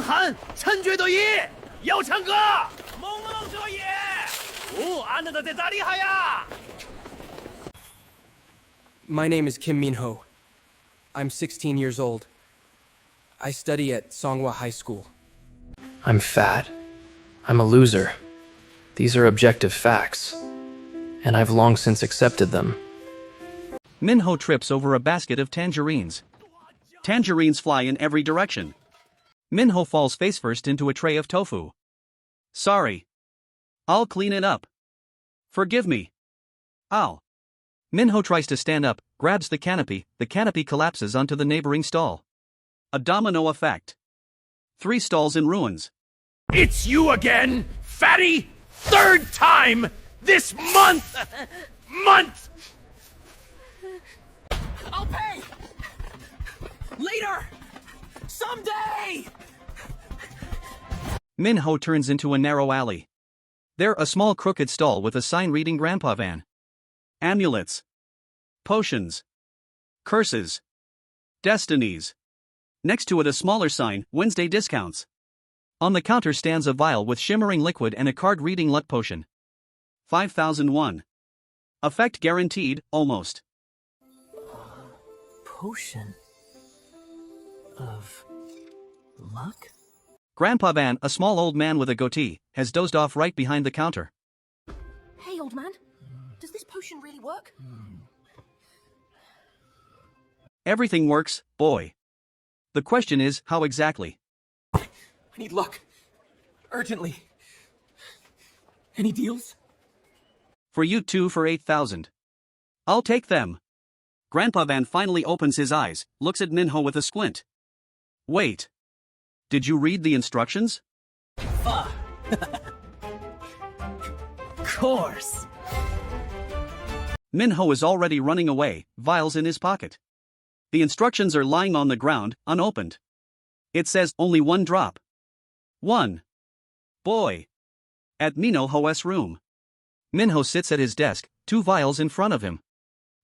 强喊，陈绝对野，要唱歌，猛龙这野，俺那个在咋厉害呀 My name is Kim Minho. I'm 16 years old. I study at Songhua High School. I'm fat. I'm a loser. These are objective facts, and I've long since accepted them. Minho trips over a basket of tangerines. Tangerines fly in every direction. Minho falls face first into a tray of tofu. Sorry. I'll clean it up. Forgive me. Ow. Minho tries to stand up, grabs the canopy collapses onto the neighboring stall. A domino effect. 3 stalls in ruins. It's you again, fatty! 3rd time this month! I'll pay! Later! Someday! Minho turns into a narrow alley. There a small crooked stall with a sign reading Grandpa Van. Amulets. Potions. Curses. Destinies. Next to it a smaller sign, Wednesday discounts. On the counter stands a vial with shimmering liquid and a card reading luck potion. 5001. Effect guaranteed, almost. Potion of luck? Grandpa Van, a small old man with a goatee, has dozed off right behind the counter. Hey, old man. Does this potion really work? Everything works, boy. The question is, how exactly? I need luck. Urgently. Any deals? For you 2 for 8,000. I'll take them. Grandpa Van finally opens his eyes, looks at Minho with a squint. Wait. Did you read the instructions? Fuck. Course. Minho is already running away, vials in his pocket. The instructions are lying on the ground, unopened. It says only 1 drop. 1. Boy. At Minho's room. Minho sits at his desk, 2 vials in front of him.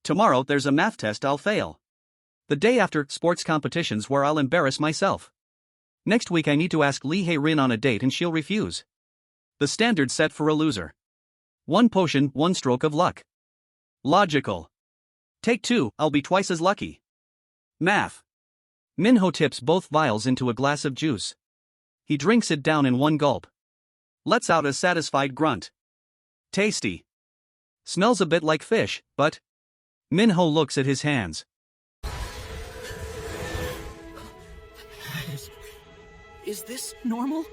Tomorrow there's a math test I'll fail. The day after, sports competitions where I'll embarrass myself. Next week I need to ask Lee Hae-rin on a date and she'll refuse. The standard set for a loser. 1 potion, 1 stroke of luck. Logical. Take 2, I'll be twice as lucky. Math. Minho tips both vials into a glass of juice. He drinks it down in 1 gulp. Lets out a satisfied grunt. Tasty. Smells a bit like fish, but... Minho looks at his hands. Is this normal?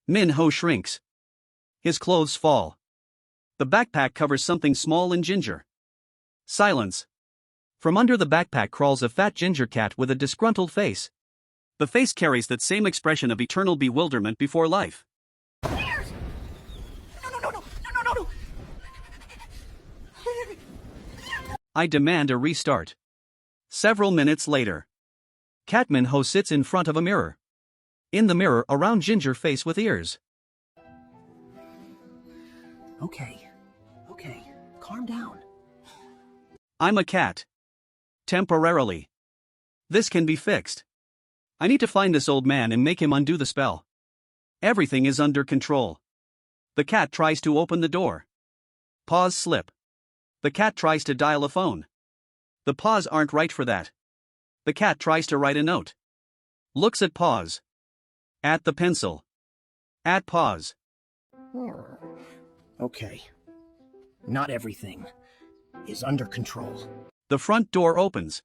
Minho shrinks. His clothes fall. The backpack covers something small and ginger. Silence. From under the backpack crawls a fat ginger cat with a disgruntled face. The face carries that same expression of eternal bewilderment before life. No. I demand a restart. Several minutes later. Cat Minho sits in front of a mirror. In the mirror, a round ginger face with ears. Okay. Calm down. I'm a cat. Temporarily. This can be fixed. I need to find this old man and make him undo the spell. Everything is under control. The cat tries to open the door. Paws slip. The cat tries to dial a phone. The paws aren't right for that. The cat tries to write a note. Looks at paws. At the pencil. At paws. Okay. Not everything is under control. The front door opens.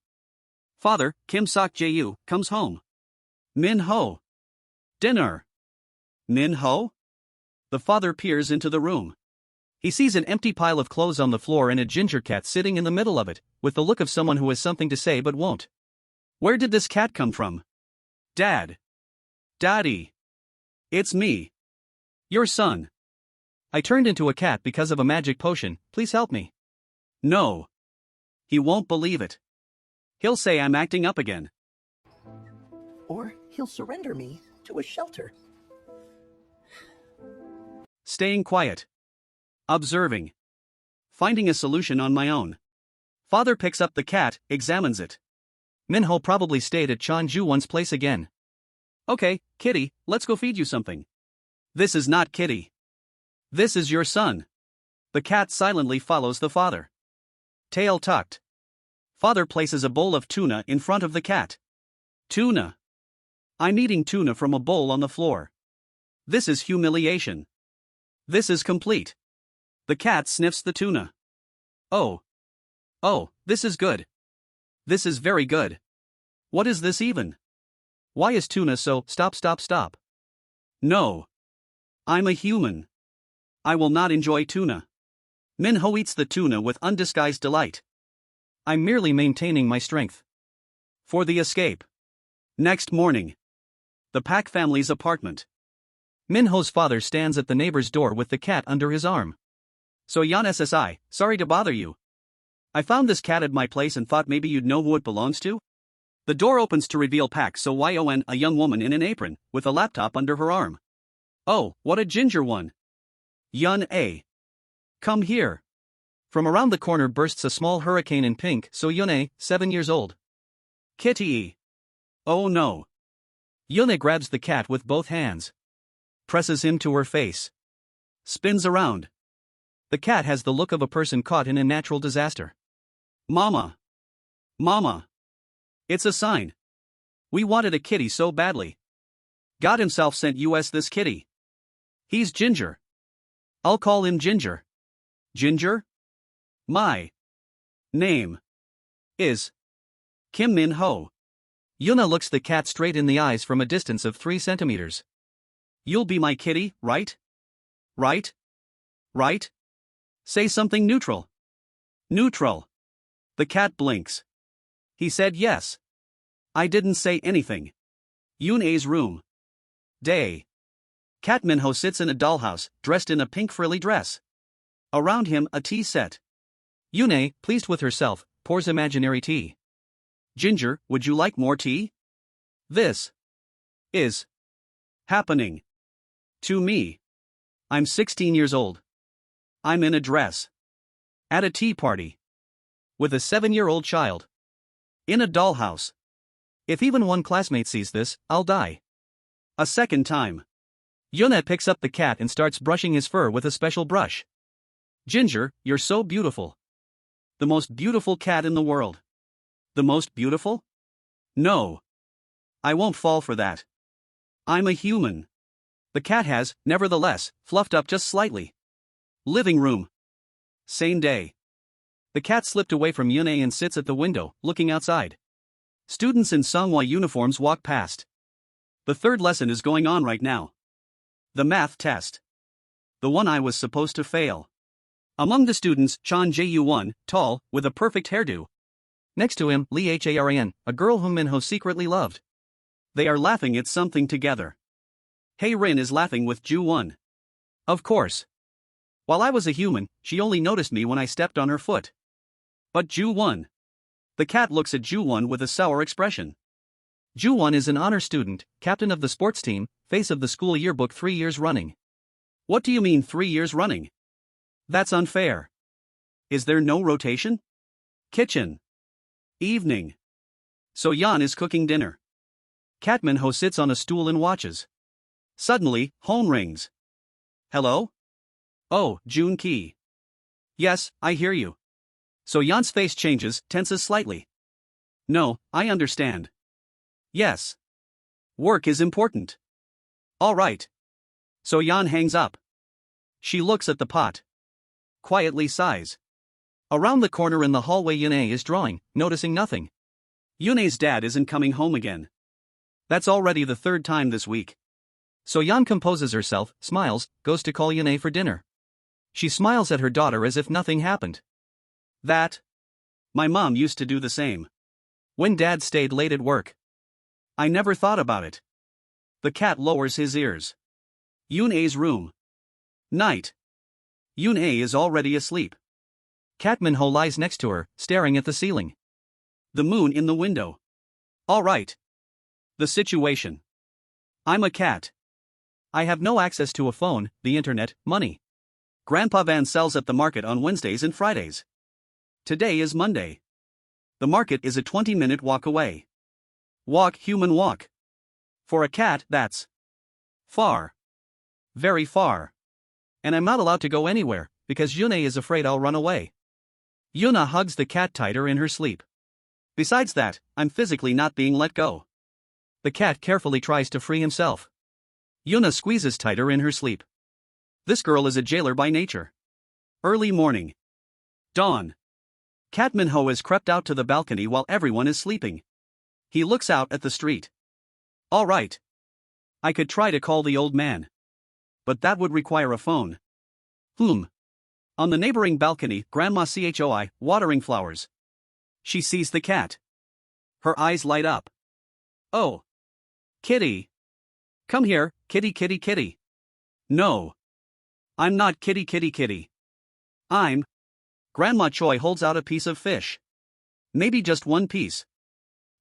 Father, Kim Sok-jae comes home. Minho. Dinner. Minho? The father peers into the room. He sees an empty pile of clothes on the floor and a ginger cat sitting in the middle of it, with the look of someone who has something to say but won't. Where did this cat come from? Dad. Daddy. It's me. Your son. I turned into a cat because of a magic potion, please help me. No. He won't believe it. He'll say I'm acting up again. Or he'll surrender me to a shelter. Staying quiet. Observing. Finding a solution on my own. Father picks up the cat, examines it. Minho probably stayed at Chan Ju-won's place again. Okay, Kitty, let's go feed you something. This is not Kitty. This is your son. The cat silently follows the father. Tail tucked. Father places a bowl of tuna in front of the cat. Tuna. I'm eating tuna from a bowl on the floor. This is humiliation. This is complete. The cat sniffs the tuna. Oh. Oh, this is good. This is very good. What is this even? Why is tuna so? Stop. No. I'm a human. I will not enjoy tuna. Minho eats the tuna with undisguised delight. I'm merely maintaining my strength. For the escape. Next morning. The Pak family's apartment. Minho's father stands at the neighbor's door with the cat under his arm. So Yan SSI, sorry to bother you. I found this cat at my place and thought maybe you'd know who it belongs to? The door opens to reveal Pak So-Yon, a young woman in an apron, with a laptop under her arm. Oh, what a ginger one. Yun A. Come here. From around the corner bursts a small hurricane in pink. So-Yun, 7 years old. Kitty. Oh no. Yun grabs the cat with both hands. Presses him to her face. Spins around. The cat has the look of a person caught in a natural disaster. Mama. Mama. It's a sign. We wanted a kitty so badly. God himself sent us this kitty. He's Ginger. I'll call him Ginger. Ginger? My name is Kim Min Ho. Yuna looks the cat straight in the eyes from a distance of 3 centimeters. You'll be my kitty, right? Right? Right? Say something neutral. Neutral. The cat blinks. He said yes. I didn't say anything. Yun-A's room. Day. Cat Minho sits in a dollhouse, dressed in a pink frilly dress. Around him, a tea set. Yun-A, pleased with herself, pours imaginary tea. Ginger, would you like more tea? This is happening to me. I'm 16 years old. I'm in a dress. At a tea party. With a 7-year-old child. In a dollhouse. If even one classmate sees this, I'll die. A second time. Yuna picks up the cat and starts brushing his fur with a special brush. Ginger, you're so beautiful. The most beautiful cat in the world. The most beautiful? No. I won't fall for that. I'm a human. The cat has, nevertheless, fluffed up just slightly. Living room. Same day. The cat slipped away from Yun-A and sits at the window, looking outside. Students in Songhua uniforms walk past. The third lesson is going on right now. The math test. The one I was supposed to fail. Among the students, Chan Ju-1, tall, with a perfect hairdo. Next to him, Lee Haran, a girl whom Minho secretly loved. They are laughing at something together. Hae-rin is laughing with Ju-1. Of course. While I was a human, she only noticed me when I stepped on her foot. But Ju-1. The cat looks at Ju-1 with a sour expression. Ju-1 is an honor student, captain of the sports team, face of the school yearbook 3 years running. What do you mean 3 years running? That's unfair. Is there no rotation? Kitchen. Evening. So Yan is cooking dinner. Cat Minho sits on a stool and watches. Suddenly, phone rings. Hello? Oh, Jun Ki. Yes, I hear you. So Yan's face changes, tenses slightly. No, I understand. Yes. Work is important. All right. So Yan hangs up. She looks at the pot. Quietly sighs. Around the corner in the hallway Yun-A is drawing, noticing nothing. Yun-A's dad isn't coming home again. That's already the 3rd time this week. So Yan composes herself, smiles, goes to call Yun-A for dinner. She smiles at her daughter as if nothing happened. My mom used to do the same. When dad stayed late at work. I never thought about it. The cat lowers his ears. Yun-A's room. Night. Yun-A is already asleep. Cat Minho lies next to her, staring at the ceiling. The moon in the window. All right. The situation. I'm a cat. I have no access to a phone, the internet, money. Grandpa Van sells at the market on Wednesdays and Fridays. Today is Monday. The market is a 20-minute walk away. Walk, human walk. For a cat, that's far. Very far. And I'm not allowed to go anywhere, because Yuna is afraid I'll run away. Yuna hugs the cat tighter in her sleep. Besides that, I'm physically not being let go. The cat carefully tries to free himself. Yuna squeezes tighter in her sleep. This girl is a jailer by nature. Early morning. Dawn. Cat Minho has crept out to the balcony while everyone is sleeping. He looks out at the street. All right. I could try to call the old man. But that would require a phone. On the neighboring balcony, Grandma Choi, watering flowers. She sees the cat. Her eyes light up. Oh. Kitty. Come here, kitty kitty kitty. No. I'm not kitty kitty kitty. I'm. Grandma Choi holds out a piece of fish. Maybe just one piece.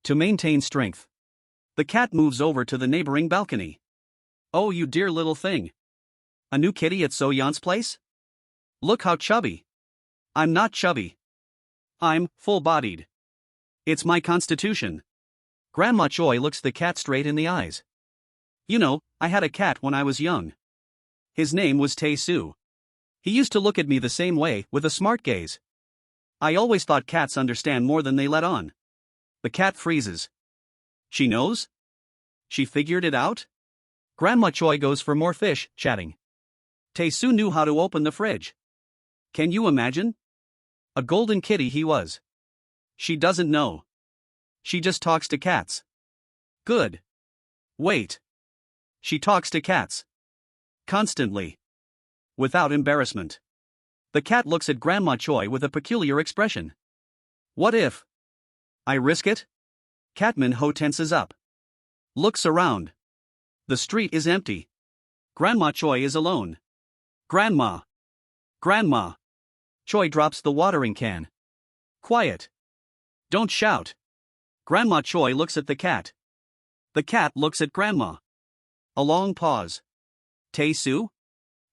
To maintain strength. The cat moves over to the neighboring balcony. Oh, you dear little thing. A new kitty at So Yan's place? Look how chubby. I'm not chubby. I'm full-bodied. It's my constitution. Grandma Choi looks the cat straight in the eyes. You know, I had a cat when I was young. His name was Tae-soo. He used to look at me the same way, with a smart gaze. I always thought cats understand more than they let on. The cat freezes. She knows? She figured it out? Grandma Choi goes for more fish, chatting. Tae-soo knew how to open the fridge. Can you imagine? A golden kitty he was. She doesn't know. She just talks to cats. Good. Wait. She talks to cats. Constantly. Without embarrassment. The cat looks at Grandma Choi with a peculiar expression. What if I risk it? Cat Minho tenses up. Looks around. The street is empty. Grandma Choi is alone. Grandma. Grandma. Choi drops the watering can. Quiet. Don't shout. Grandma Choi looks at the cat. The cat looks at Grandma. A long pause. Tae-soo?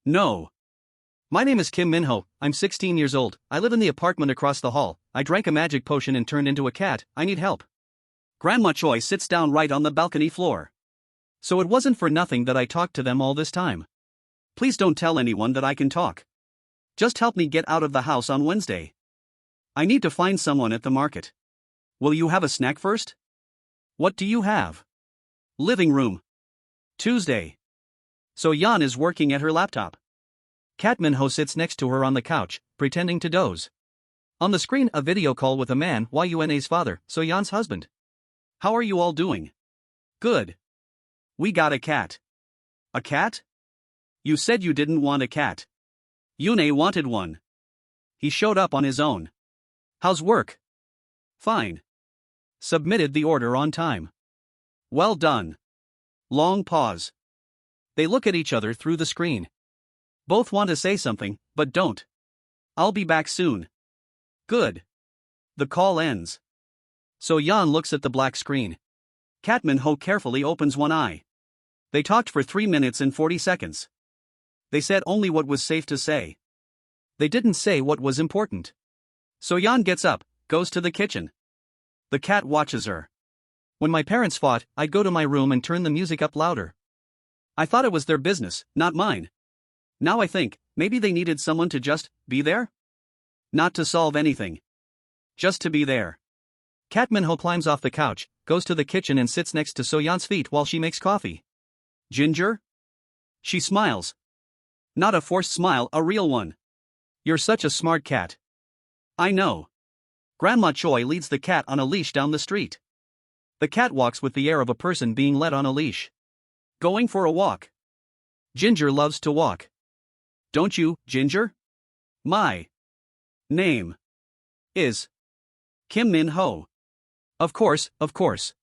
No. My name is Kim Minho, I'm 16 years old, I live in the apartment across the hall, I drank a magic potion and turned into a cat, I need help. Grandma Choi sits down right on the balcony floor. So it wasn't for nothing that I talked to them all this time. Please don't tell anyone that I can talk. Just help me get out of the house on Wednesday. I need to find someone at the market. Will you have a snack first? What do you have? Living room. Tuesday. So Yan is working at her laptop. Cat Minho sits next to her on the couch, pretending to doze. On the screen, a video call with a man, Yuna's father, So Yan's husband. How are you all doing? Good. We got a cat. A cat? You said you didn't want a cat. Yuna wanted one. He showed up on his own. How's work? Fine. Submitted the order on time. Well done. Long pause. They look at each other through the screen. Both want to say something, but don't. I'll be back soon. Good. The call ends. So Yan looks at the black screen. Cat Minho carefully opens one eye. They talked for 3 minutes and 40 seconds. They said only what was safe to say. They didn't say what was important. So Yan gets up, goes to the kitchen. The cat watches her. When my parents fought, I'd go to my room and turn the music up louder. I thought it was their business, not mine. Now I think, maybe they needed someone to just be there? Not to solve anything. Just to be there. Cat Minho climbs off the couch, goes to the kitchen and sits next to So Yan's feet while she makes coffee. Ginger? She smiles. Not a forced smile, a real one. You're such a smart cat. I know. Grandma Choi leads the cat on a leash down the street. The cat walks with the air of a person being led on a leash. Going for a walk. Ginger loves to walk. Don't you, Ginger? My name is Kim Min-ho. Of course, of course.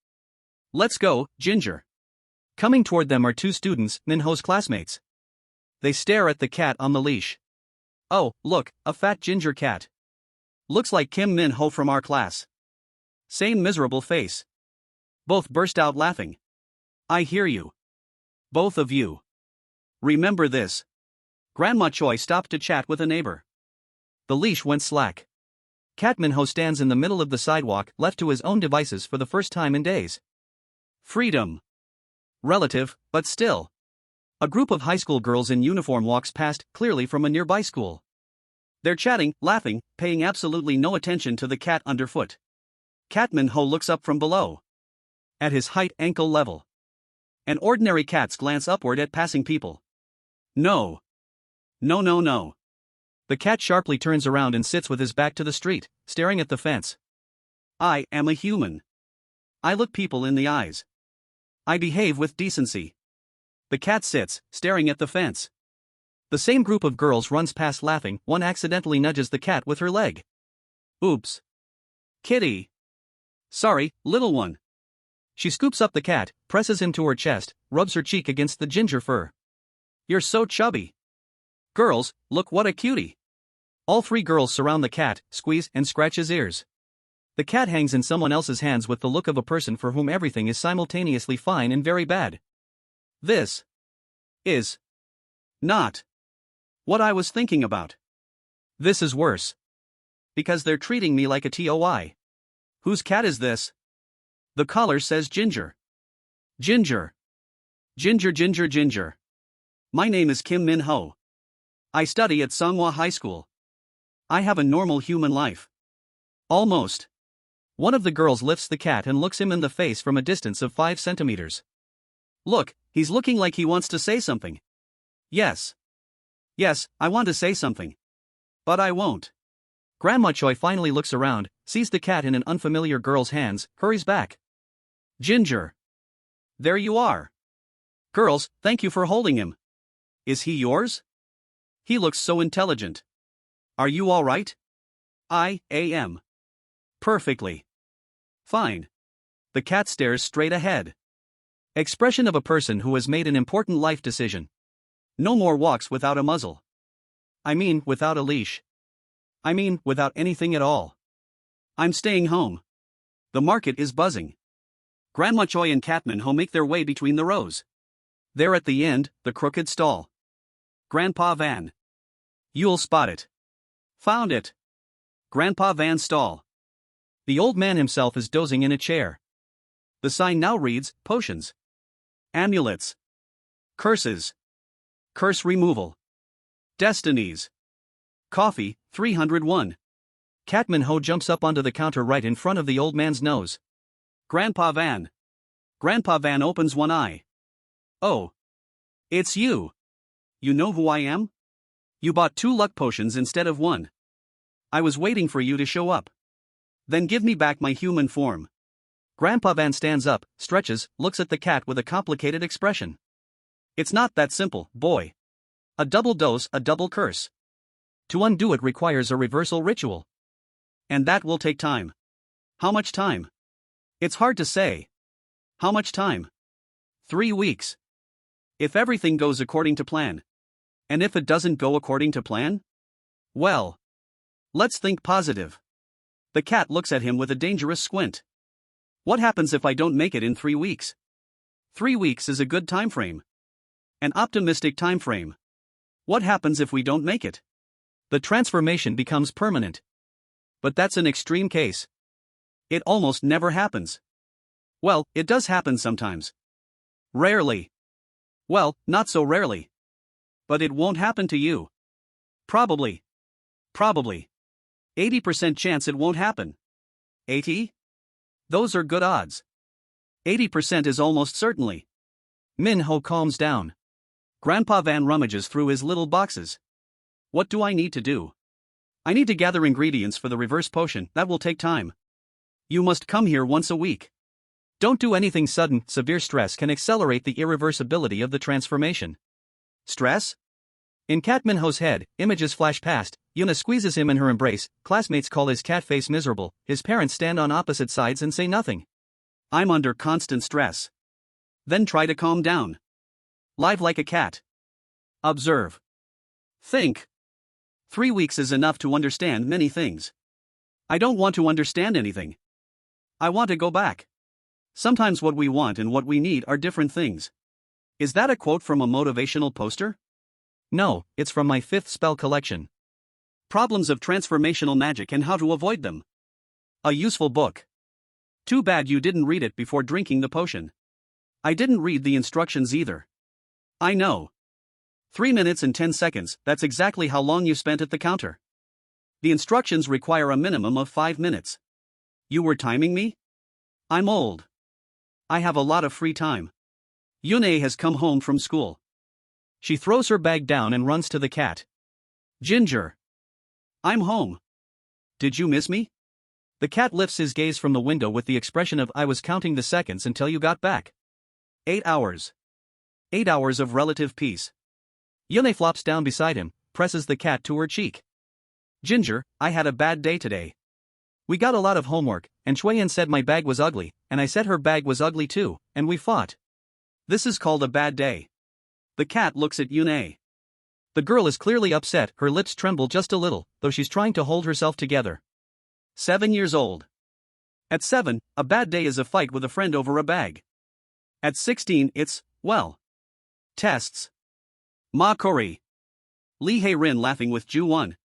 Let's go, Ginger. Coming toward them are 2 students, Minho's classmates. They stare at the cat on the leash. Oh, look, a fat ginger cat. Looks like Kim Min-ho from our class. Same miserable face. Both burst out laughing. I hear you. Both of you. Remember this. Grandma Choi stopped to chat with a neighbor. The leash went slack. Cat Minho stands in the middle of the sidewalk, left to his own devices for the first time in days. Freedom. Relative, but still. A group of high school girls in uniform walks past, clearly from a nearby school. They're chatting, laughing, paying absolutely no attention to the cat underfoot. Cat Minho looks up from below. At his height ankle level. And ordinary cats glance upward at passing people. No. No, no, no. The cat sharply turns around and sits with his back to the street, staring at the fence. I am a human. I look people in the eyes. I behave with decency. The cat sits, staring at the fence. The same group of girls runs past laughing, one accidentally nudges the cat with her leg. Oops. Kitty. Sorry, little one. She scoops up the cat, presses him to her chest, rubs her cheek against the ginger fur. You're so chubby. Girls, look what a cutie. All three girls surround the cat, squeeze and scratch his ears. The cat hangs in someone else's hands with the look of a person for whom everything is simultaneously fine and very bad. This is not what I was thinking about. This is worse. Because they're treating me like a TOI. Whose cat is this? The collar says Ginger. Ginger. Ginger, Ginger, Ginger. My name is Kim Min Ho. I study at Songhua High School. I have a normal human life. Almost. One of the girls lifts the cat and looks him in the face from a distance of 5 centimeters. Look, he's looking like he wants to say something. Yes. Yes, I want to say something. But I won't. Grandma Choi finally looks around, sees the cat in an unfamiliar girl's hands, hurries back. Ginger. There you are. Girls, thank you for holding him. Is he yours? He looks so intelligent. Are you all right? I am. Perfectly. Fine. The cat stares straight ahead. Expression of a person who has made an important life decision. No more walks without a muzzle. I mean, without a leash. I mean, without anything at all. I'm staying home. The market is buzzing. Grandma Choi and Cat Minho make their way between the rows. There at the end, the crooked stall. Grandpa Van. You'll spot it. Found it. Grandpa Van's stall. The old man himself is dozing in a chair. The sign now reads, potions. Amulets. Curses. Curse removal. Destinies. Coffee, 301. Cat Minho jumps up onto the counter right in front of the old man's nose. Grandpa Van. Grandpa Van opens one eye. Oh. It's you. You know who I am? You bought 2 luck potions instead of 1. I was waiting for you to show up. Then give me back my human form. Grandpa Van stands up, stretches, looks at the cat with a complicated expression. It's not that simple, boy. A double dose, a double curse. To undo it requires a reversal ritual. And that will take time. How much time? It's hard to say. How much time? 3 weeks. If everything goes according to plan. And if it doesn't go according to plan? Well. Let's think positive. The cat looks at him with a dangerous squint. What happens if I don't make it in 3 weeks? 3 weeks is a good time frame. An optimistic time frame. What happens if we don't make it? The transformation becomes permanent. But that's an extreme case. It almost never happens. Well, it does happen sometimes. Rarely. Well, not so rarely. But it won't happen to you. Probably. 80% chance it won't happen. 80? Those are good odds. 80% is almost certainly. Minho calms down. Grandpa Van rummages through his little boxes. What do I need to do? I need to gather ingredients for the reverse potion. That will take time. You must come here once a week. Don't do anything sudden. Severe stress can accelerate the irreversibility of the transformation. Stress? In Cat Minho's head, images flash past. Yuna squeezes him in her embrace, classmates call his cat face miserable, his parents stand on opposite sides and say nothing. I'm under constant stress. Then try to calm down. Live like a cat. Observe. Think. 3 weeks is enough to understand many things. I don't want to understand anything. I want to go back. Sometimes what we want and what we need are different things. Is that a quote from a motivational poster? No, it's from my 5th spell collection. Problems of Transformational Magic and How to Avoid Them. A useful book. Too bad you didn't read it before drinking the potion. I didn't read the instructions either. I know. 3 minutes and 10 seconds, that's exactly how long you spent at the counter. The instructions require a minimum of 5 minutes. You were timing me? I'm old. I have a lot of free time. Yune has come home from school. She throws her bag down and runs to the cat. Ginger. I'm home. Did you miss me? The cat lifts his gaze from the window with the expression of I was counting the seconds until you got back. 8 hours. 8 hours of relative peace. Yune flops down beside him, presses the cat to her cheek. Ginger, I had a bad day today. We got a lot of homework, and Chuyen said my bag was ugly, and I said her bag was ugly too, and we fought. This is called a bad day. The cat looks at Yune. The girl is clearly upset, her lips tremble just a little, though she's trying to hold herself together. 7 years old. At 7, a bad day is a fight with a friend over a bag. At 16, it's, well, tests. Ma Kori. Lee Hae-rin laughing with Ju-won.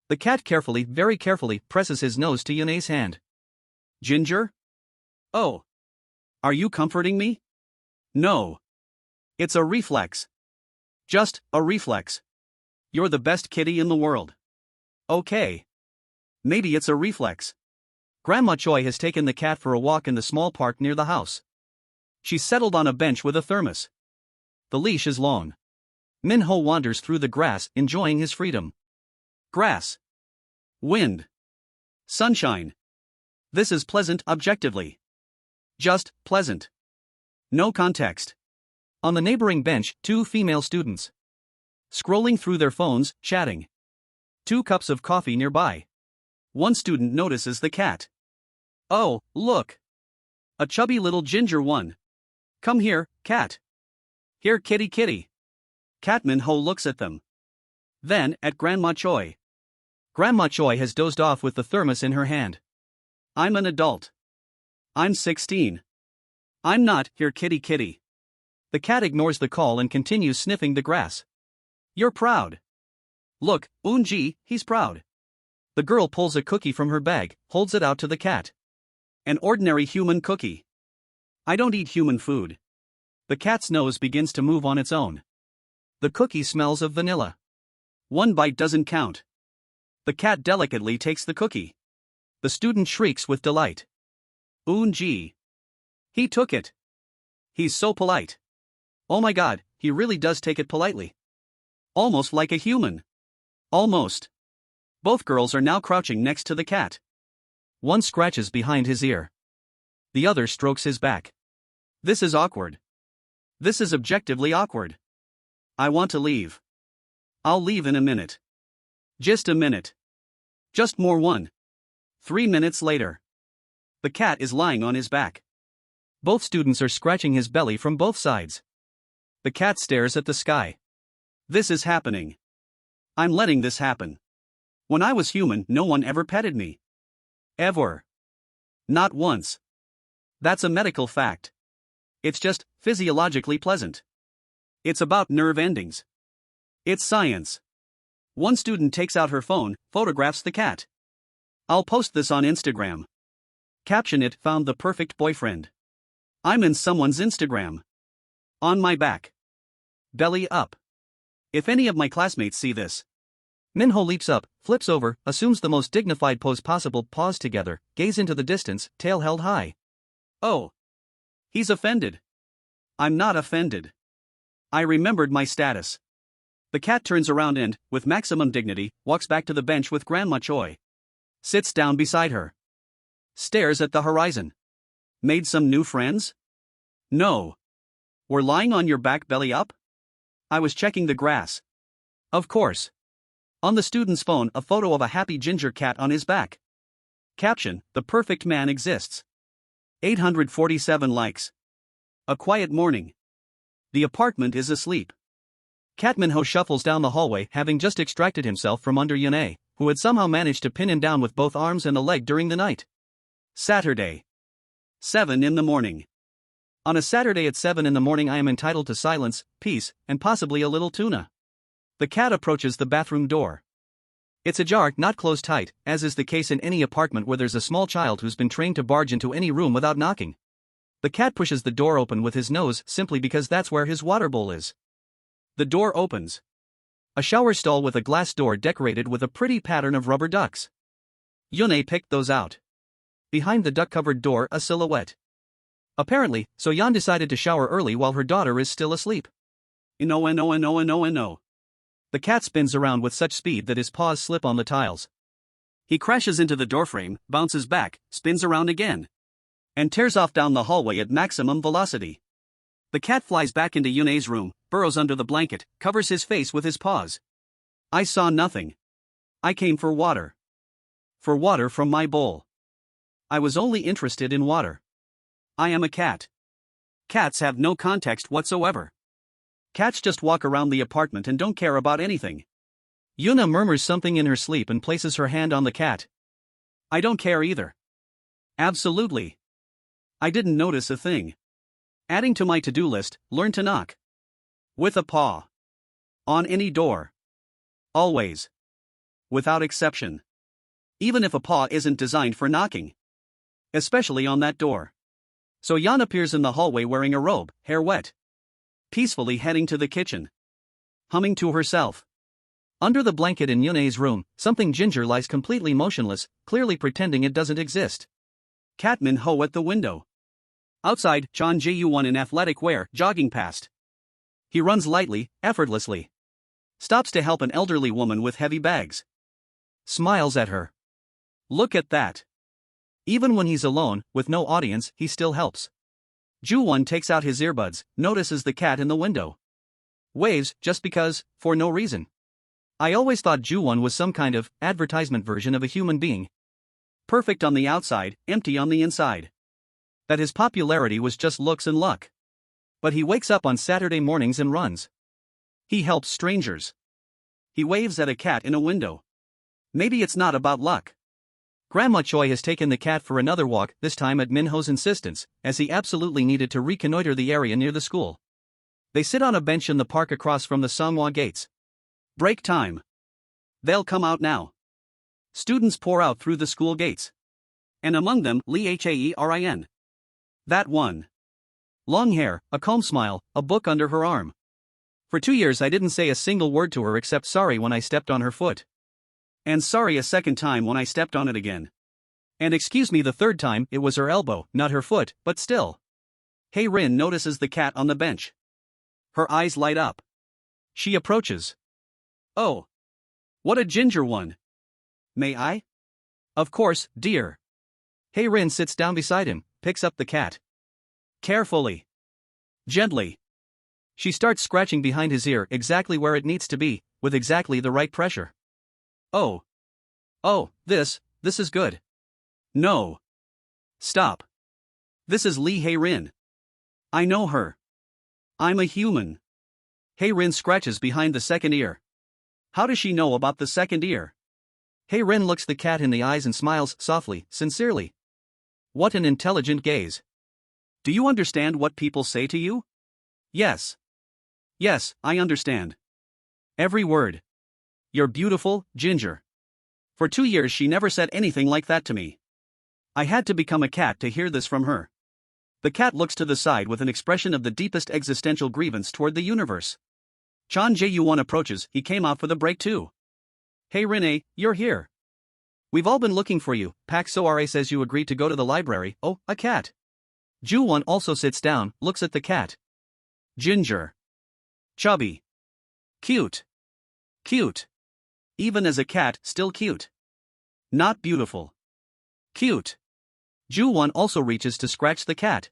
The cat carefully, very carefully, presses his nose to Yune's hand. Ginger? Oh. Are you comforting me? No. It's a reflex. Just a reflex. You're the best kitty in the world. Okay. Maybe it's a reflex. Grandma Choi has taken the cat for a walk in the small park near the house. She's settled on a bench with a thermos. The leash is long. Minho wanders through the grass, enjoying his freedom. Grass. Wind. Sunshine. This is pleasant objectively. Just pleasant. No context. On the neighboring bench, 2 female students. Scrolling through their phones, chatting. 2 cups of coffee nearby. One student notices the cat. Oh, look. A chubby little ginger one. Come here, cat. Here, kitty kitty. Cat Minho looks at them. Then, at Grandma Choi. Grandma Choi has dozed off with the thermos in her hand. I'm an adult. I'm 16. I'm not, here kitty kitty. The cat ignores the call and continues sniffing the grass. You're proud. Look, Unji, he's proud. The girl pulls a cookie from her bag, holds it out to the cat. An ordinary human cookie. I don't eat human food. The cat's nose begins to move on its own. The cookie smells of vanilla. 1 bite doesn't count. The cat delicately takes the cookie. The student shrieks with delight. Unji. He took it. He's so polite. Oh my god, he really does take it politely. Almost like a human. Almost. Both girls are now crouching next to the cat. One scratches behind his ear. The other strokes his back. This is awkward. This is objectively awkward. I want to leave. I'll leave in a minute. Just a minute. Just more 1. 3 minutes later. The cat is lying on his back. Both students are scratching his belly from both sides. The cat stares at the sky. This is happening. I'm letting this happen. When I was human, no one ever petted me. Ever. Not once. That's a medical fact. It's just physiologically pleasant. It's about nerve endings. It's science. One student takes out her phone, photographs the cat. I'll post this on Instagram. Caption it, found the perfect boyfriend. I'm in someone's Instagram. On my back. Belly up. If any of my classmates see this. Minho leaps up, flips over, assumes the most dignified pose possible, paws together, gaze into the distance, tail held high. Oh. He's offended. I'm not offended. I remembered my status. The cat turns around and, with maximum dignity, walks back to the bench with Grandma Choi. Sits down beside her. Stares at the horizon. Made some new friends? No. Were lying on your back belly up? I was checking the grass. Of course. On the student's phone, a photo of a happy ginger cat on his back. Caption, the perfect man exists. 847 likes. A quiet morning. The apartment is asleep. Cat Minho shuffles down the hallway, having just extracted himself from under Yune, who had somehow managed to pin him down with both arms and a leg during the night. Saturday. 7 in the morning. On a Saturday at 7 in the morning I am entitled to silence, peace, and possibly a little tuna. The cat approaches the bathroom door. It's ajar, not closed tight, as is the case in any apartment where there's a small child who's been trained to barge into any room without knocking. The cat pushes the door open with his nose simply because that's where his water bowl is. The door opens. A shower stall with a glass door decorated with a pretty pattern of rubber ducks. Yune picked those out. Behind the duck-covered door, a silhouette. Apparently, So-yeon decided to shower early while her daughter is still asleep. No. The cat spins around with such speed that his paws slip on the tiles. He crashes into the doorframe, bounces back, spins around again, and tears off down the hallway at maximum velocity. The cat flies back into Yune's room, burrows under the blanket, covers his face with his paws. I saw nothing. I came for water. For water from my bowl. I was only interested in water. I am a cat. Cats have no context whatsoever. Cats just walk around the apartment and don't care about anything. Yuna murmurs something in her sleep and places her hand on the cat. I don't care either. Absolutely. I didn't notice a thing. Adding to my to-do list, learn to knock. With a paw. On any door. Always. Without exception. Even if a paw isn't designed for knocking. Especially on that door. So Yan appears in the hallway wearing a robe, hair wet. Peacefully heading to the kitchen. Humming to herself. Under the blanket in Yune's room, something ginger lies completely motionless, clearly pretending it doesn't exist. Cat Min-ho at the window. Outside, Chon Jae-won in athletic wear, jogging past. He runs lightly, effortlessly. Stops to help an elderly woman with heavy bags. Smiles at her. Look at that. Even when he's alone, with no audience, he still helps. Ju-won takes out his earbuds, notices the cat in the window. Waves, just because, for no reason. I always thought Ju-won was some kind of advertisement version of a human being. Perfect on the outside, empty on the inside. That his popularity was just looks and luck. But he wakes up on Saturday mornings and runs. He helps strangers. He waves at a cat in a window. Maybe it's not about luck. Grandma Choi has taken the cat for another walk, this time at Min-ho's insistence, as he absolutely needed to reconnoiter the area near the school. They sit on a bench in the park across from the Songhwa gates. Break time. They'll come out now. Students pour out through the school gates. And among them, Lee Haerin. That one. Long hair, a calm smile, a book under her arm. For 2 years I didn't say a single word to her except sorry when I stepped on her foot. And sorry a second time when I stepped on it again. And excuse me the third time, it was her elbow, not her foot, but still. Hae-rin notices the cat on the bench. Her eyes light up. She approaches. Oh. What a ginger one. May I? Of course, dear. Hae-rin sits down beside him, picks up the cat. Carefully. Gently. She starts scratching behind his ear exactly where it needs to be, with exactly the right pressure. Oh. Oh, this is good. No. Stop. This is Lee Hae-rin. I know her. I'm a human. Hae-rin scratches behind the second ear. How does she know about the second ear? Hae-rin looks the cat in the eyes and smiles softly, sincerely. What an intelligent gaze. Do you understand what people say to you? Yes. Yes, I understand. Every word. You're beautiful, Ginger. For 2 years she never said anything like that to me. I had to become a cat to hear this from her. The cat looks to the side with an expression of the deepest existential grievance toward the universe. Chon Jae-won approaches, he came out for the break too. Hey Renee, you're here. We've all been looking for you. Pak Soare says you agreed to go to the library. Oh, a cat. Ju-won also sits down, looks at the cat. Ginger. Chubby. Cute. Cute. Even as a cat, still cute. Not beautiful. Cute. Ju-won also reaches to scratch the cat.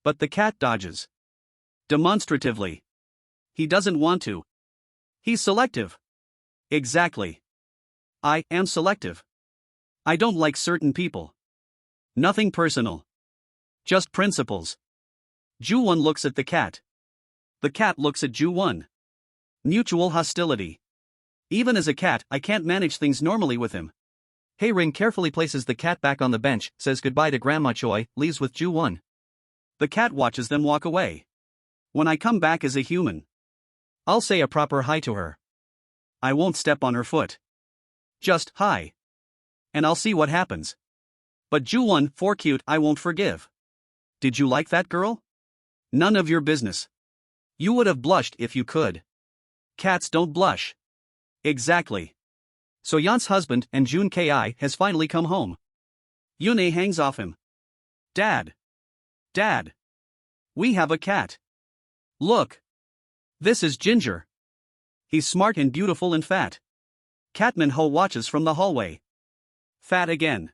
But the cat dodges. Demonstratively. He doesn't want to. He's selective. Exactly. I am selective. I don't like certain people. Nothing personal. Just principles. Ju-won looks at the cat. The cat looks at Ju-won. Mutual hostility. Even as a cat, I can't manage things normally with him. Hae-rin carefully places the cat back on the bench, says goodbye to Grandma Choi, leaves with Ju-won. The cat watches them walk away. When I come back as a human, I'll say a proper hi to her. I won't step on her foot. Just hi. And I'll see what happens. But Ju-won, for cute, I won't forgive. Did you like that girl? None of your business. You would have blushed if you could. Cats don't blush. Exactly. So Yan's husband and Jun Ki has finally come home. Yune hangs off him. Dad. Dad. We have a cat. Look. This is Ginger. He's smart and beautiful and fat. Cat Minho watches from the hallway. Fat again.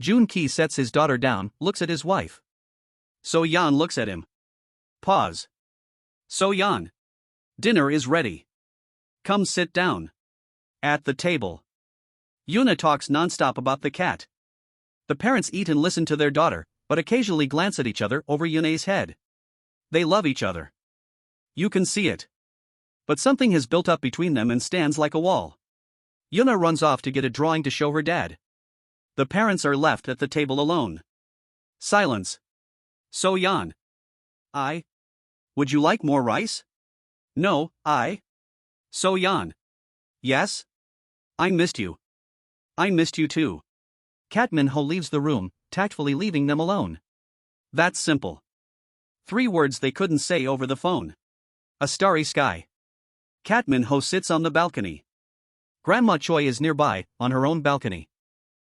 Jun Ki sets his daughter down, looks at his wife. So Yan looks at him. Pause. So Yan. Dinner is ready. Come sit down. At the table. Yuna talks nonstop about the cat. The parents eat and listen to their daughter, but occasionally glance at each other over Yune's head. They love each other. You can see it. But something has built up between them and stands like a wall. Yuna runs off to get a drawing to show her dad. The parents are left at the table alone. Silence. So Yan. Would you like more rice? No, So Yan. Yes? I missed you. I missed you too. Cat Minho leaves the room, tactfully leaving them alone. That's simple. 3 words they couldn't say over the phone. A starry sky. Cat Minho sits on the balcony. Grandma Choi is nearby, on her own balcony.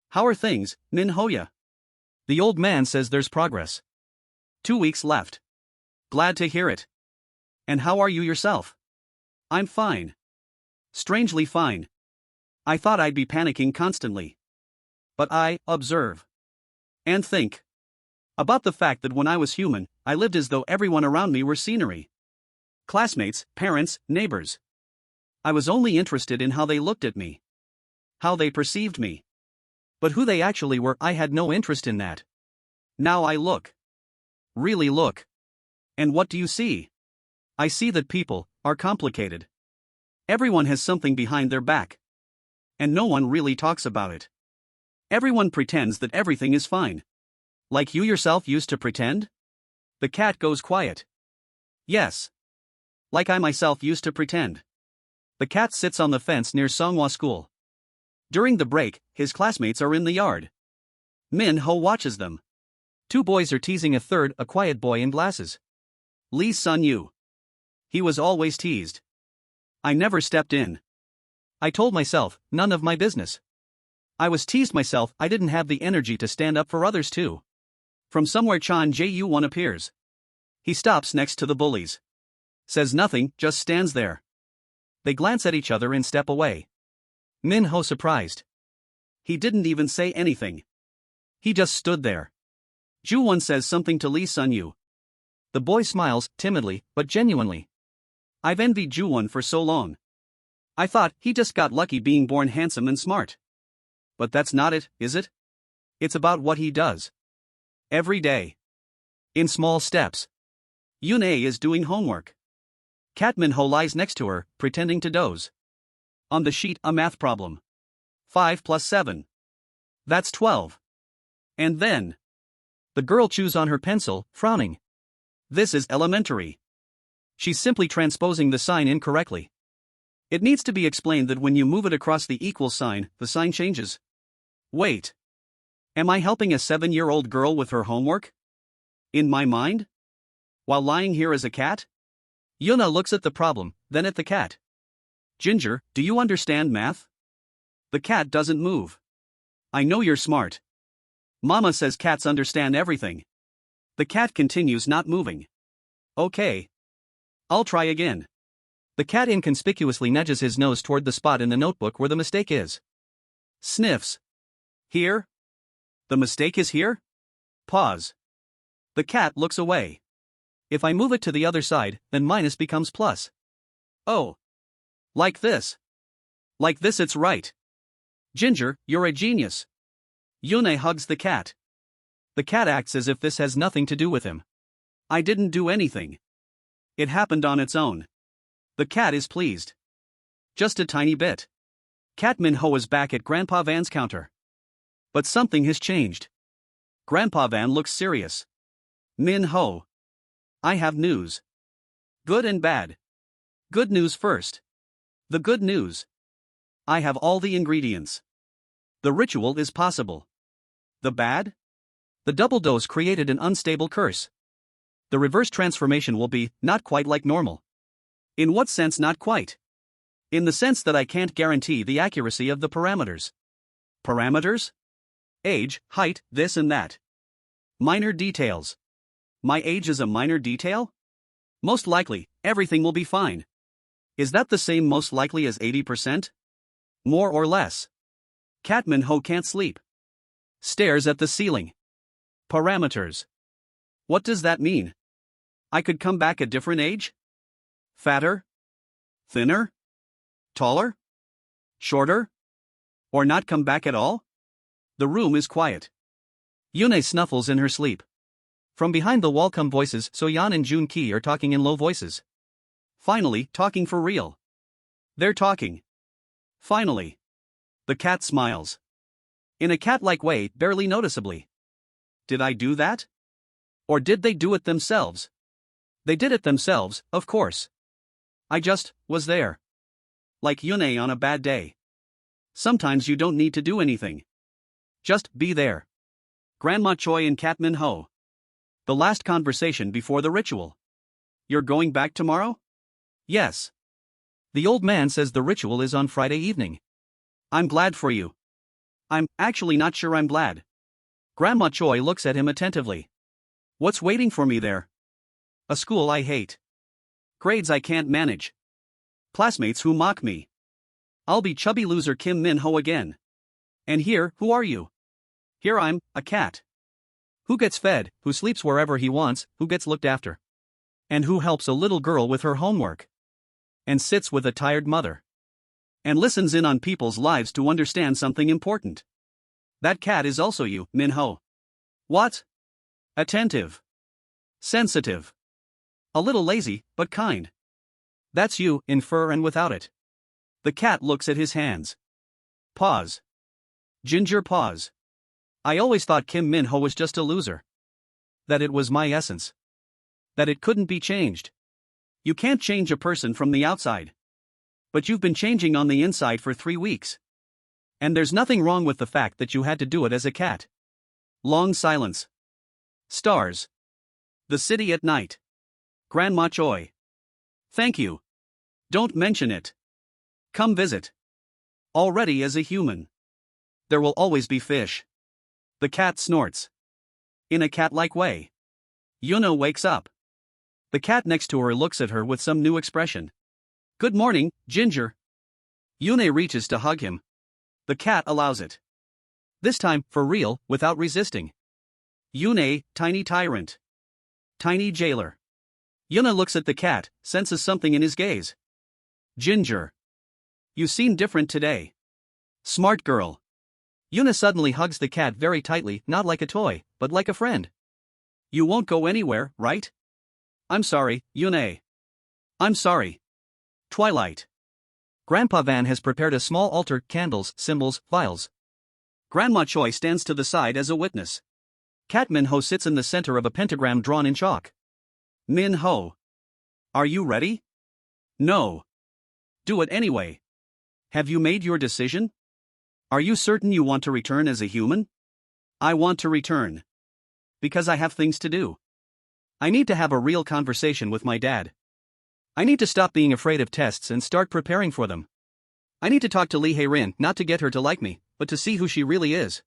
How are things, Minhoya? The old man says there's progress. 2 weeks left. Glad to hear it. And how are you yourself? I'm fine. Strangely fine. I thought I'd be panicking constantly. But I observe. And think. About the fact that when I was human, I lived as though everyone around me were scenery. Classmates, parents, neighbors. I was only interested in how they looked at me. How they perceived me. But who they actually were, I had no interest in that. Now I look. Really look. And what do you see? I see that people are complicated. Everyone has something behind their back. And no one really talks about it. Everyone pretends that everything is fine. Like you yourself used to pretend? The cat goes quiet. Yes. Like I myself used to pretend. The cat sits on the fence near Songhua School. During the break, his classmates are in the yard. Min Ho watches them. 2 boys are teasing a quiet boy in glasses. Lee Sun Yu. He was always teased. I never stepped in. I told myself, none of my business. I was teased myself, I didn't have the energy to stand up for others too. From somewhere Chan Ju-1 appears. He stops next to the bullies. Says nothing, just stands there. They glance at each other and step away. Min Ho surprised. He didn't even say anything. He just stood there. Ju-1 says something to Lee Sun Yu. The boy smiles, timidly, but genuinely. I've envied Ju-1 for so long. I thought he just got lucky being born handsome and smart. But that's not it, is it? It's about what he does. Every day. In small steps. Yune is doing homework. Cat Minho lies next to her, pretending to doze. On the sheet, a math problem. 5 plus 7. That's 12. And then. The girl chews on her pencil, frowning. This is elementary. She's simply transposing the sign incorrectly. It needs to be explained that when you move it across the equal sign, the sign changes. Wait. Am I helping a 7-year-old girl with her homework? In my mind? While lying here as a cat? Yuna looks at the problem, then at the cat. Ginger, do you understand math? The cat doesn't move. I know you're smart. Mama says cats understand everything. The cat continues not moving. Okay. I'll try again. The cat inconspicuously nudges his nose toward the spot in the notebook where the mistake is. Sniffs. Here? The mistake is here? Pause. The cat looks away. If I move it to the other side, then minus becomes plus. Oh. Like this. Like this, it's right. Ginger, you're a genius. Yune hugs the cat. The cat acts as if this has nothing to do with him. I didn't do anything. It happened on its own. The cat is pleased. Just a tiny bit. Cat Minho is back at Grandpa Van's counter. But something has changed. Grandpa Van looks serious. Minho. I have news. Good and bad. Good news first. The good news. I have all the ingredients. The ritual is possible. The bad? The double dose created an unstable curse. The reverse transformation will be not quite like normal. In what sense not quite? In the sense that I can't guarantee the accuracy of the parameters. Parameters? Age, height, this and that. Minor details. My age is a minor detail? Most likely, everything will be fine. Is that the same most likely as 80%? More or less. Cat Minho can't sleep. Stares at the ceiling. Parameters. What does that mean? I could come back a different age? Fatter? Thinner? Taller? Shorter? Or not come back at all? The room is quiet. Yune snuffles in her sleep. From behind the wall come voices. Soyeon and Jun-ki are talking in low voices. Finally, talking for real. They're talking. Finally. The cat smiles. In a cat-like way, barely noticeably. Did I do that? Or did they do it themselves? They did it themselves, of course. I just was there. Like Yune on a bad day. Sometimes you don't need to do anything. Just be there. Grandma Choi and Cat Minho. The last conversation before the ritual. You're going back tomorrow? Yes. The old man says the ritual is on Friday evening. I'm glad for you. I'm actually not sure I'm glad. Grandma Choi looks at him attentively. What's waiting for me there? A school I hate. Grades I can't manage. Classmates who mock me. I'll be chubby loser Kim Min-ho again. And here, who are you? Here I'm, a cat. Who gets fed, who sleeps wherever he wants, who gets looked after. And who helps a little girl with her homework. And sits with a tired mother. And listens in on people's lives to understand something important. That cat is also you, Min-ho. What? Attentive. Sensitive. A little lazy, but kind. That's you, in fur and without it. The cat looks at his hands. Pause. Ginger pause. I always thought Kim Min-ho was just a loser. That it was my essence. That it couldn't be changed. You can't change a person from the outside. But you've been changing on the inside for 3 weeks. And there's nothing wrong with the fact that you had to do it as a cat. Long silence. Stars. The city at night. Grandma Choi. Thank you. Don't mention it. Come visit. Already as a human. There will always be fish. The cat snorts. In a cat-like way. Yuno wakes up. The cat next to her looks at her with some new expression. Good morning, Ginger. Yune reaches to hug him. The cat allows it. This time, for real, without resisting. Yune, tiny tyrant. Tiny jailer. Yuna looks at the cat, senses something in his gaze. Ginger. You seem different today. Smart girl. Yuna suddenly hugs the cat very tightly, not like a toy, but like a friend. You won't go anywhere, right? I'm sorry, Yune. I'm sorry. Twilight. Grandpa Van has prepared a small altar, candles, symbols, vials. Grandma Choi stands to the side as a witness. Cat Min-ho sits in the center of a pentagram drawn in chalk. Min-ho. Are you ready? No. Do it anyway. Have you made your decision? Are you certain you want to return as a human? I want to return. Because I have things to do. I need to have a real conversation with my dad. I need to stop being afraid of tests and start preparing for them. I need to talk to Lee Hae-rin, not to get her to like me, but to see who she really is.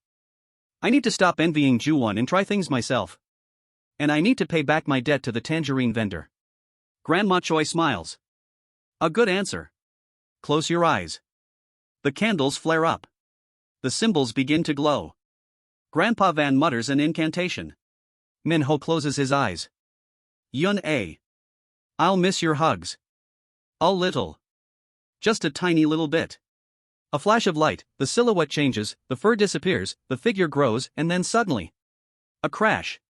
I need to stop envying Ju-won and try things myself. And I need to pay back my debt to the tangerine vendor. Grandma Choi smiles. A good answer. Close your eyes. The candles flare up. The symbols begin to glow. Grandpa Van mutters an incantation. Min-ho closes his eyes. Yun-a. I'll miss your hugs. A little. Just a tiny little bit. A flash of light, the silhouette changes, the fur disappears, the figure grows, and then suddenly. A crash.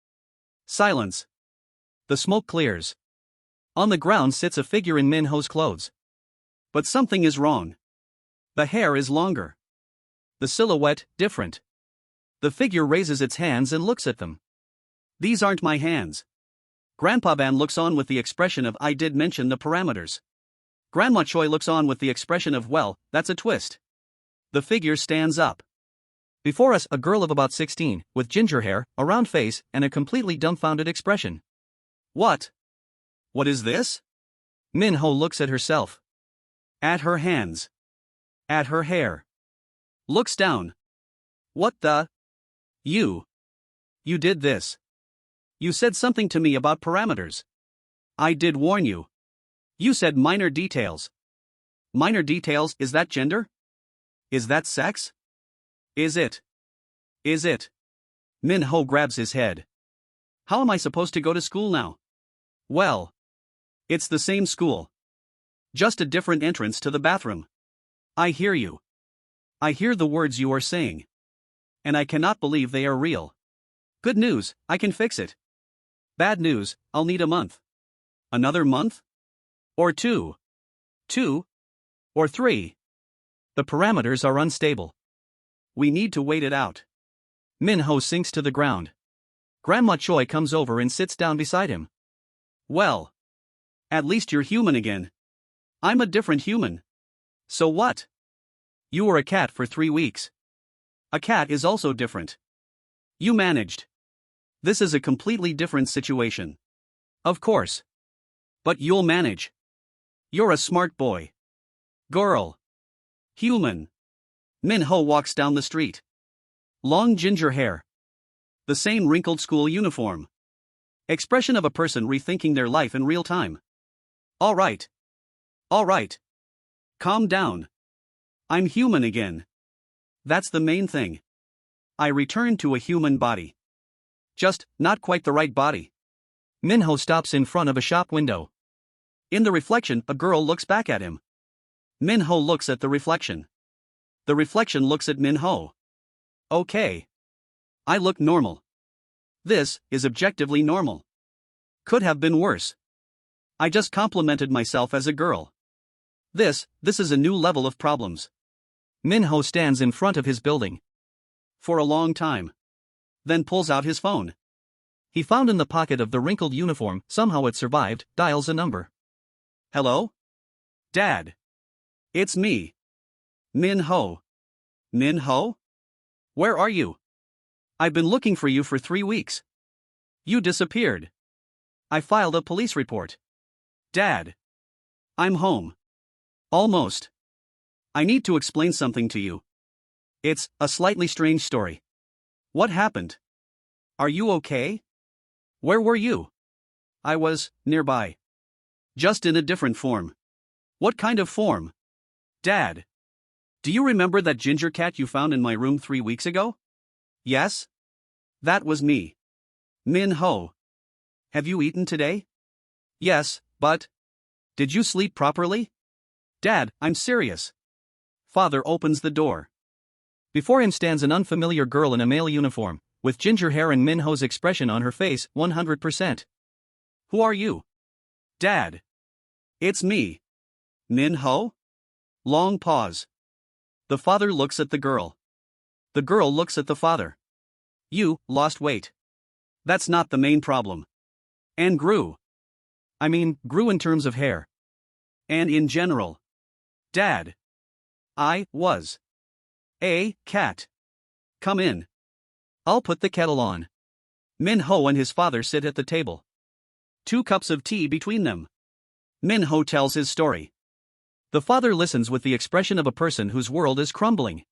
Silence. The smoke clears. On the ground sits a figure in Min-ho's clothes. But something is wrong. The hair is longer. The silhouette, different. The figure raises its hands and looks at them. These aren't my hands. Grandpa Van looks on with the expression of I did mention the parameters. Grandma Choi looks on with the expression of well, that's a twist. The figure stands up. Before us, a girl of about 16, with ginger hair, a round face, and a completely dumbfounded expression. What? What is this? Minho looks at herself. At her hands. At her hair. Looks down. What the? You did this. You said something to me about parameters. I did warn you. You said minor details. Minor details, is that gender? Is that sex? Is it? Is it? Minho grabs his head. How am I supposed to go to school now? Well, it's the same school. Just a different entrance to the bathroom. I hear you. I hear the words you are saying. And I cannot believe they are real. Good news, I can fix it. Bad news, I'll need a month. Another month? Or 2. 2? Or 3? The parameters are unstable. We need to wait it out. Minho sinks to the ground. Grandma Choi comes over and sits down beside him. Well, at least you're human again. I'm a different human. So what? You were a cat for 3 weeks. A cat is also different. You managed. This is a completely different situation. Of course. But you'll manage. You're a smart boy. Girl. Human. Minho walks down the street. Long ginger hair. The same wrinkled school uniform. Expression of a person rethinking their life in real time. All right. All right. Calm down. I'm human again. That's the main thing. I return to a human body. Just, not quite the right body. Minho stops in front of a shop window. In the reflection, a girl looks back at him. Minho looks at the reflection. The reflection looks at Minho. Okay. I look normal. This is objectively normal. Could have been worse. I just complimented myself as a girl. This is a new level of problems. Minho stands in front of his building. For a long time. Then pulls out his phone. He found in the pocket of the wrinkled uniform, somehow it survived, dials a number. Hello? Dad. It's me. Minho. Minho? Where are you? I've been looking for you for 3 weeks. You disappeared. I filed a police report. Dad. I'm home. Almost. I need to explain something to you. It's a slightly strange story. What happened? Are you okay? Where were you? I was nearby. Just in a different form. What kind of form? Dad. Do you remember that ginger cat you found in my room 3 weeks ago? Yes? That was me. Minho. Have you eaten today? Yes, but... Did you sleep properly? Dad, I'm serious. Father opens the door. Before him stands an unfamiliar girl in a male uniform, with ginger hair and Minho's expression on her face, 100%. Who are you? Dad. It's me. Minho? Long pause. The father looks at the girl. The girl looks at the father. You lost weight. That's not the main problem. And grew. I mean, grew in terms of hair. And in general. Dad. I was a cat. Come in. I'll put the kettle on. Minho and his father sit at the table. 2 cups of tea between them. Minho tells his story. The father listens with the expression of a person whose world is crumbling.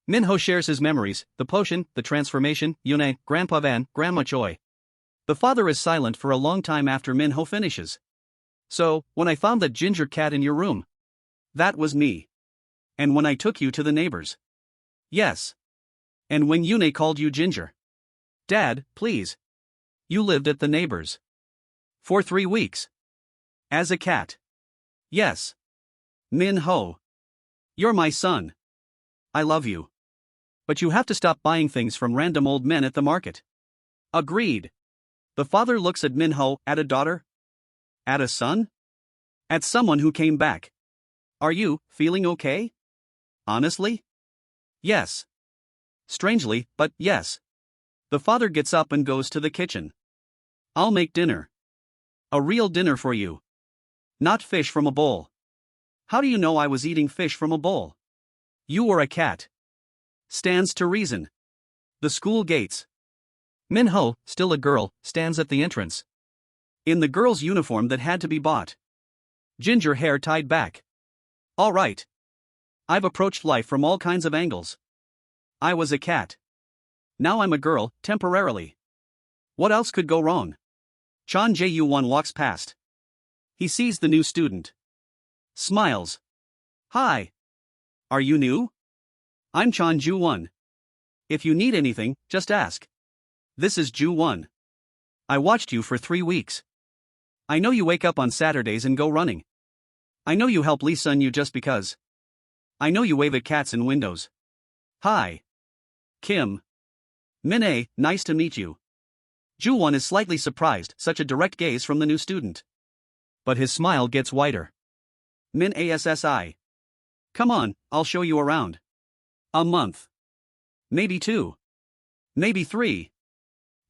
Minho shares his memories, the potion, the transformation, Yune, Grandpa Van, Grandma Choi. The father is silent for a long time after Minho finishes. So, when I found that ginger cat in your room. That was me. And when I took you to the neighbors. Yes. And when Yune called you ginger. Dad, please. You lived at the neighbors. For 3 weeks. As a cat. Yes. Minho. You're my son. I love you. But you have to stop buying things from random old men at the market. Agreed. The father looks at Minho, at a daughter? At a son? At someone who came back. Are you feeling okay? Honestly? Yes. Strangely, but yes. The father gets up and goes to the kitchen. I'll make dinner. A real dinner for you. Not fish from a bowl. How do you know I was eating fish from a bowl? You were a cat. Stands to reason. The school gates. Minho, still a girl, stands at the entrance. In the girl's uniform that had to be bought. Ginger hair tied back. All right. I've approached life from all kinds of angles. I was a cat. Now I'm a girl, temporarily. What else could go wrong? Chan Ju-won walks past. He sees the new student. Smiles. Hi. Are you new? I'm Chan Ju-won. If you need anything, just ask. This is Ju-won. I watched you for 3 weeks. I know you wake up on Saturdays and go running. I know you help Lee Sun you just because. I know you wave at cats in windows. Hi. Kim. Min-ae, nice to meet you. Ju-won is slightly surprised, such a direct gaze from the new student. But his smile gets wider. Min-assi. Come on, I'll show you around. A month. Maybe 2. Maybe 3.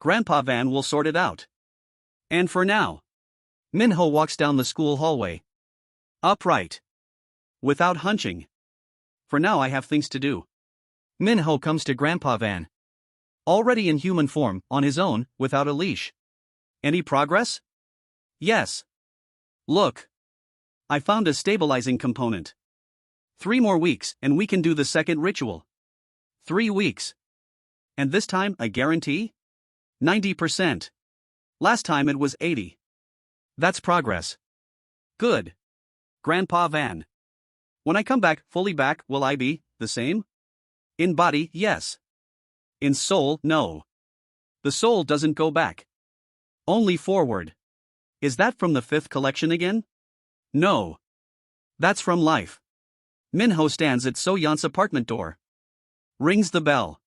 Grandpa Van will sort it out. And for now. Minho walks down the school hallway. Upright. Without hunching. For now I have things to do. Minho comes to Grandpa Van. Already in human form, on his own, without a leash. Any progress? Yes. Look. I found a stabilizing component. 3 more weeks and we can do the second ritual. 3 weeks. And this time I guarantee? 90%. Last time it was 80. That's progress. Good. Grandpa Van. When I come back, fully back, will I be the same? In body, yes. In soul, no. The soul doesn't go back. Only forward. Is that from the 5th collection again? No. That's from life. Minho stands at So Yan's apartment door. Rings the bell.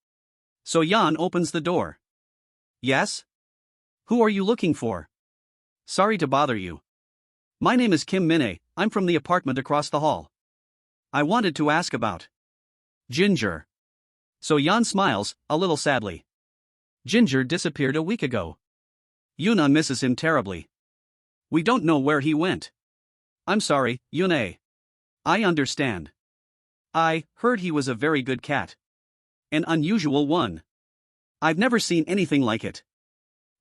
So Yan opens the door. Yes? Who are you looking for? Sorry to bother you. My name is Kim Min-ae, I'm from the apartment across the hall. I wanted to ask about Ginger. So Yan smiles, a little sadly. Ginger disappeared a week ago. Yuna misses him terribly. We don't know where he went. I'm sorry, Yuna. I understand. I heard he was a very good cat. An unusual one. I've never seen anything like it.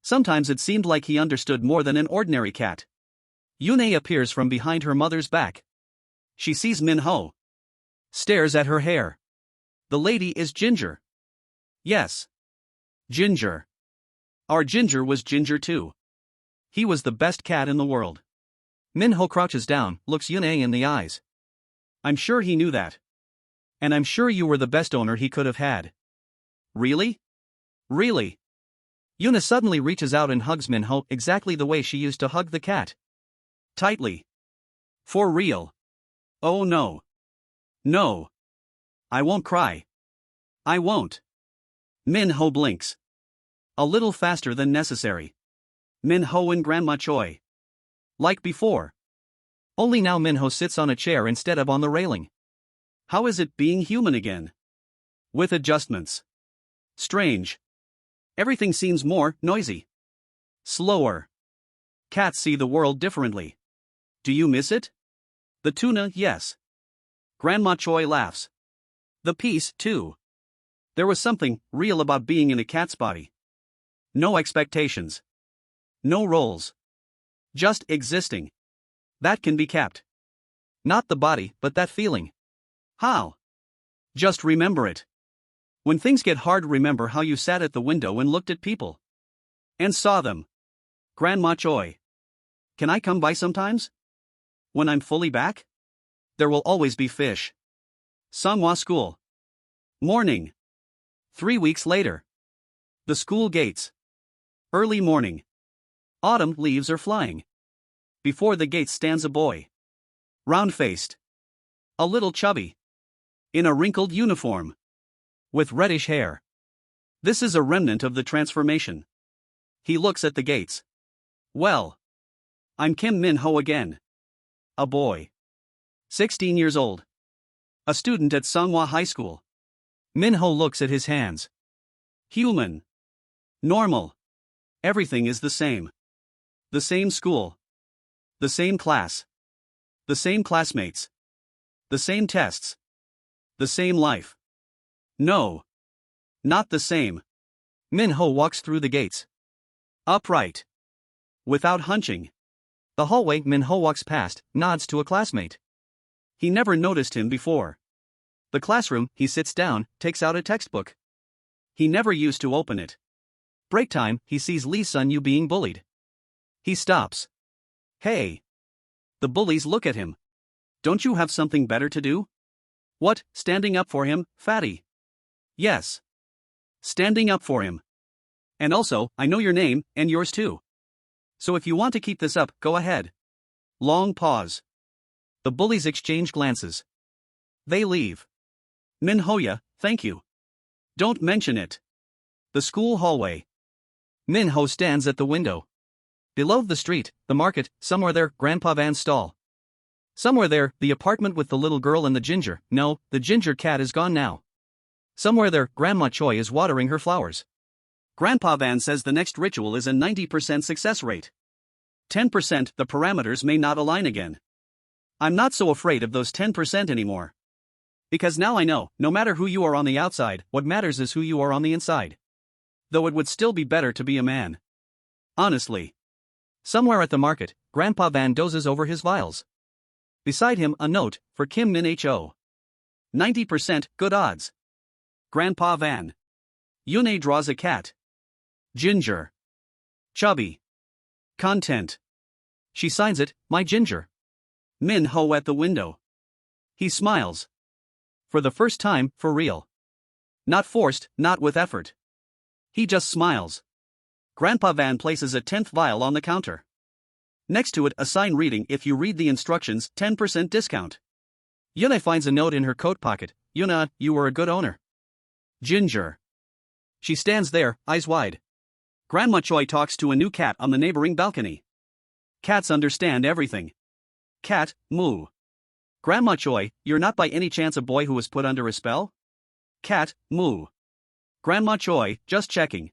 Sometimes it seemed like he understood more than an ordinary cat. Yuna appears from behind her mother's back. She sees Minho. Stares at her hair. The lady is Ginger. Yes. Ginger. Our Ginger was Ginger too. He was the best cat in the world. Minho crouches down, looks Yuna in the eyes. I'm sure he knew that. And I'm sure you were the best owner he could have had. Really? Really? Yuna suddenly reaches out and hugs Minho exactly the way she used to hug the cat. Tightly. For real. Oh no. No. I won't cry. I won't. Minho blinks. A little faster than necessary. Minho and Grandma Choi. Like before. Only now Minho sits on a chair instead of on the railing. How is it being human again? With adjustments. Strange. Everything seems more noisy. Slower. Cats see the world differently. Do you miss it? The tuna, yes. Grandma Choi laughs. The peace, too. There was something real about being in a cat's body. No expectations. No roles. Just existing. That can be kept. Not the body, but that feeling. How? Just remember it. When things get hard, remember how you sat at the window and looked at people. And saw them. Grandma Choi. Can I come by sometimes? When I'm fully back? There will always be fish. Sanghwa School. Morning. 3 weeks later. The school gates. Early morning. Autumn leaves are flying. Before the gates stands a boy. Round-faced. A little chubby. In a wrinkled uniform. With reddish hair. This is a remnant of the transformation. He looks at the gates. Well. I'm Kim Min-ho again. A boy. 16 years old. A student at Sanghwa High School. Minho looks at his hands. Human. Normal. Everything is the same. The same school. The same class. The same classmates. The same tests. The same life. No. Not the same. Minho walks through the gates. Upright. Without hunching. The hallway Minho walks past, nods to a classmate. He never noticed him before. The classroom, he sits down, takes out a textbook. He never used to open it. Break time, he sees Lee Sun Yu being bullied. He stops. Hey. The bullies look at him. Don't you have something better to do? What, standing up for him, fatty? Yes. Standing up for him. And also, I know your name, and yours too. So if you want to keep this up, go ahead. Long pause. The bullies exchange glances. They leave. Minhoya, thank you. Don't mention it. The school hallway. Minho stands at the window. Below the street, the market, somewhere there, Grandpa Van's stall. Somewhere there, the apartment with the little girl and the ginger, no, the ginger cat is gone now. Somewhere there, Grandma Choi is watering her flowers. Grandpa Van says the next ritual is a 90% success rate. 10% the parameters may not align again. I'm not so afraid of those 10% anymore. Because now I know, no matter who you are on the outside, what matters is who you are on the inside. Though it would still be better to be a man. Honestly. Somewhere at the market, Grandpa Van dozes over his vials. Beside him, a note, for Kim Min Ho. 90%, good odds. Grandpa Van. Yune draws a cat. Ginger. Chubby. Content. She signs it, my ginger. Min Ho at the window. He smiles. For the first time, for real. Not forced, not with effort. He just smiles. Grandpa Van places a 10th vial on the counter. Next to it, a sign reading, if you read the instructions, 10% discount. Yune finds a note in her coat pocket. Yuna, you were a good owner. Ginger. She stands there, eyes wide. Grandma Choi talks to a new cat on the neighboring balcony. Cats understand everything. Cat, moo. Grandma Choi, you're not by any chance a boy who was put under a spell? Cat, moo. Grandma Choi, just checking.